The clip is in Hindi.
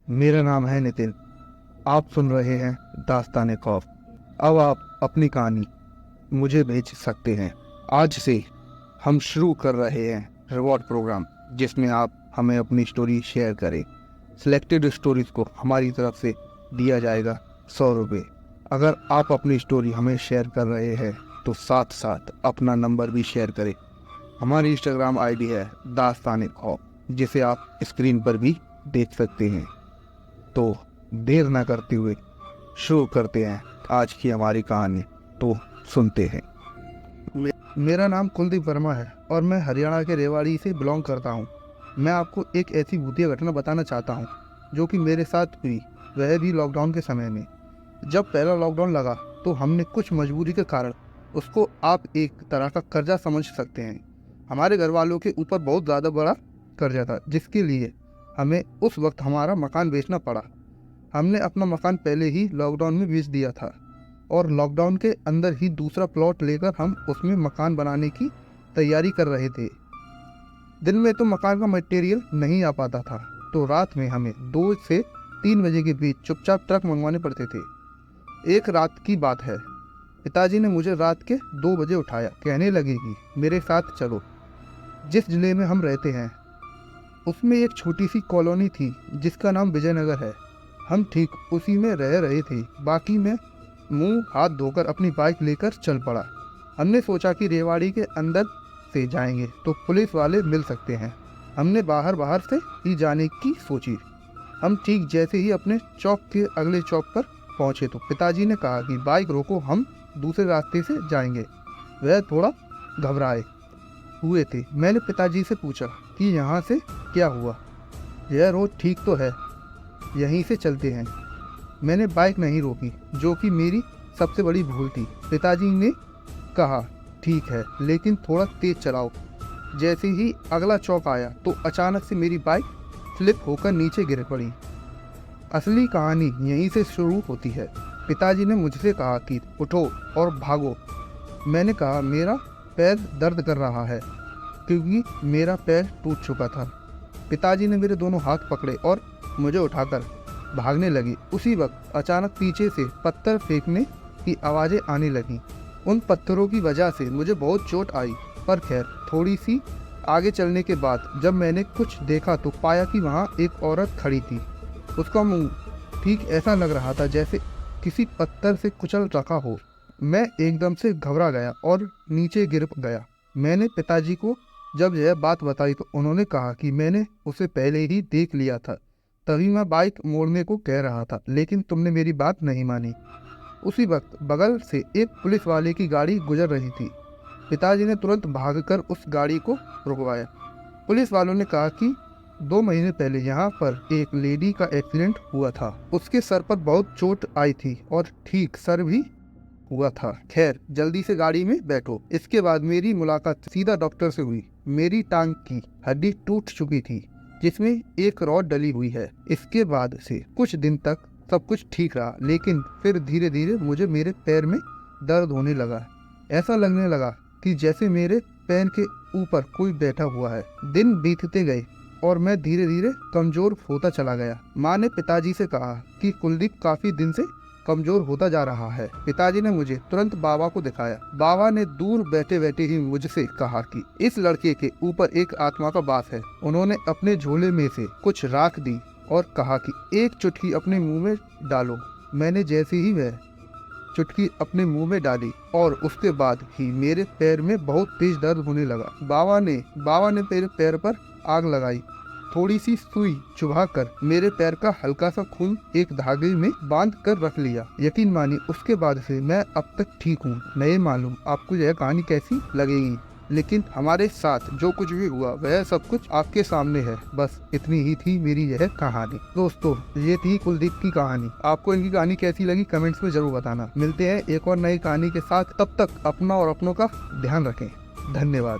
मेरा नाम है नितिन। आप सुन रहे हैं दास्तान खौफ। अब आप अपनी कहानी मुझे भेज सकते हैं। आज से हम शुरू कर रहे हैं रिवॉर्ड प्रोग्राम, जिसमें आप हमें अपनी स्टोरी शेयर करें। सिलेक्टेड स्टोरीज को हमारी तरफ से दिया जाएगा 100 रुपये। अगर आप अपनी स्टोरी हमें शेयर कर रहे हैं तो साथ साथ अपना नंबर भी शेयर करें। हमारी इंस्टाग्राम आईडी है दास्तान खौफ, जिसे आप स्क्रीन पर भी देख सकते हैं। तो देर ना करते हुए शुरू करते हैं आज की हमारी कहानी। तो सुनते हैं। मेरा नाम कुलदीप वर्मा है और मैं हरियाणा के रेवाड़ी से बिलोंग करता हूँ। मैं आपको एक ऐसी भूतिया घटना बताना चाहता हूँ जो कि मेरे साथ हुई, वह भी लॉकडाउन के समय में। जब पहला लॉकडाउन लगा तो हमने कुछ मजबूरी के कारण उसको आप एक तरह का कर्जा समझ सकते हैं। हमारे घर वालों के ऊपर बहुत ज़्यादा बड़ा कर्जा था, जिसके लिए हमें उस वक्त हमारा मकान बेचना पड़ा। हमने अपना मकान पहले ही लॉकडाउन में बेच दिया था और लॉकडाउन के अंदर ही दूसरा प्लॉट लेकर हम उसमें मकान बनाने की तैयारी कर रहे थे। दिन में तो मकान का मटेरियल नहीं आ पाता था, तो रात में हमें 2 से 3 बजे के बीच चुपचाप ट्रक मंगवाने पड़ते थे। एक रात की बात है, पिताजी ने मुझे रात के 2 बजे उठाया, कहने लगे कि मेरे साथ चलो। जिस जिले में हम रहते हैं उसमें एक छोटी सी कॉलोनी थी जिसका नाम विजयनगर है। हम ठीक उसी में रह रहे थे। बाकी मैं मुंह हाथ धोकर अपनी बाइक लेकर चल पड़ा। हमने सोचा कि रेवाड़ी के अंदर से जाएंगे तो पुलिस वाले मिल सकते हैं। हमने बाहर से ही जाने की सोची। हम ठीक जैसे ही अपने चौक के अगले चौक पर पहुंचे तो पिताजी ने कहा कि बाइक रोको, हम दूसरे रास्ते से जाएंगे। वह थोड़ा घबराए हुए थे। मैंने पिताजी से पूछा कि यहाँ से क्या हुआ, यह रोड ठीक तो है, यहीं से चलते हैं। मैंने बाइक नहीं रोकी, जो कि मेरी सबसे बड़ी भूल थी। पिताजी ने कहा ठीक है, लेकिन थोड़ा तेज चलाओ। जैसे ही अगला चौक आया तो अचानक से मेरी बाइक स्लिप होकर नीचे गिर पड़ी। असली कहानी यहीं से शुरू होती है। पिताजी ने मुझसे कहा कि उठो और भागो। मैंने कहा मेरा पैर दर्द कर रहा है, क्योंकि मेरा पैर टूट चुका था। पिताजी ने मेरे दोनों हाथ पकड़े और मुझे उठाकर भागने लगी। उसी वक्त अचानक पीछे से पत्थर फेंकने की आवाज़ें आने लगीं। उन पत्थरों की वजह से मुझे बहुत चोट आई, पर खैर थोड़ी सी आगे चलने के बाद जब मैंने कुछ देखा तो पाया कि वहाँ एक औरत खड़ी थी। उसका मुंह ठीक ऐसा लग रहा था जैसे किसी पत्थर से कुचल रखा हो। मैं एकदम से घबरा गया और नीचे गिर गया। मैंने पिताजी को जब यह बात बताई तो उन्होंने कहा कि मैंने उसे पहले ही देख लिया था, तभी मैं बाइक मोड़ने को कह रहा था, लेकिन तुमने मेरी बात नहीं मानी। उसी वक्त बगल से एक पुलिस वाले की गाड़ी गुजर रही थी। पिताजी ने तुरंत भागकर उस गाड़ी को रुकवाया। पुलिस वालों ने कहा कि 2 महीने पहले यहाँ पर एक लेडी का एक्सीडेंट हुआ था। उसके सर पर बहुत चोट आई थी और ठीक सर भी हुआ था। खैर जल्दी से गाड़ी में बैठो। इसके बाद मेरी मुलाकात सीधा डॉक्टर से हुई। मेरी टांग की हड्डी टूट चुकी थी, जिसमें एक रॉड डली हुई है। इसके बाद से कुछ दिन तक सब कुछ ठीक रहा, लेकिन फिर धीरे धीरे मुझे मेरे पैर में दर्द होने लगा। ऐसा लगने लगा कि जैसे मेरे पैर के ऊपर कोई बैठा हुआ है। दिन बीतते गए और मैं धीरे धीरे कमजोर होता चला गया। माँ ने पिताजी से कहा कि कुलदीप काफी दिन से कमजोर होता जा रहा है। पिताजी ने मुझे तुरंत बाबा को दिखाया। बाबा ने दूर बैठे बैठे ही मुझसे कहा कि इस लड़के के ऊपर एक आत्मा का वास है। उन्होंने अपने झोले में से कुछ राख दी और कहा कि एक चुटकी अपने मुंह में डालो। मैंने जैसे ही वह चुटकी अपने मुंह में डाली और उसके बाद ही मेरे पैर में बहुत तेज दर्द होने लगा। बाबा ने मेरे पैर पर आग लगाई। थोड़ी सी सुई चुभाकर मेरे पैर का हल्का सा खून एक धागे में बांध कर रख लिया। यकीन मानिए उसके बाद से मैं अब तक ठीक हूँ। नहीं मालूम आपको यह कहानी कैसी लगेगी, लेकिन हमारे साथ जो कुछ भी हुआ वह सब कुछ आपके सामने है। बस इतनी ही थी मेरी यह कहानी। दोस्तों ये थी कुलदीप की कहानी। आपको इनकी कहानी कैसी लगी कमेंट्स में जरूर बताना। मिलते हैं एक और नई कहानी के साथ, तब तक अपना और अपनों का ध्यान रखें। धन्यवाद।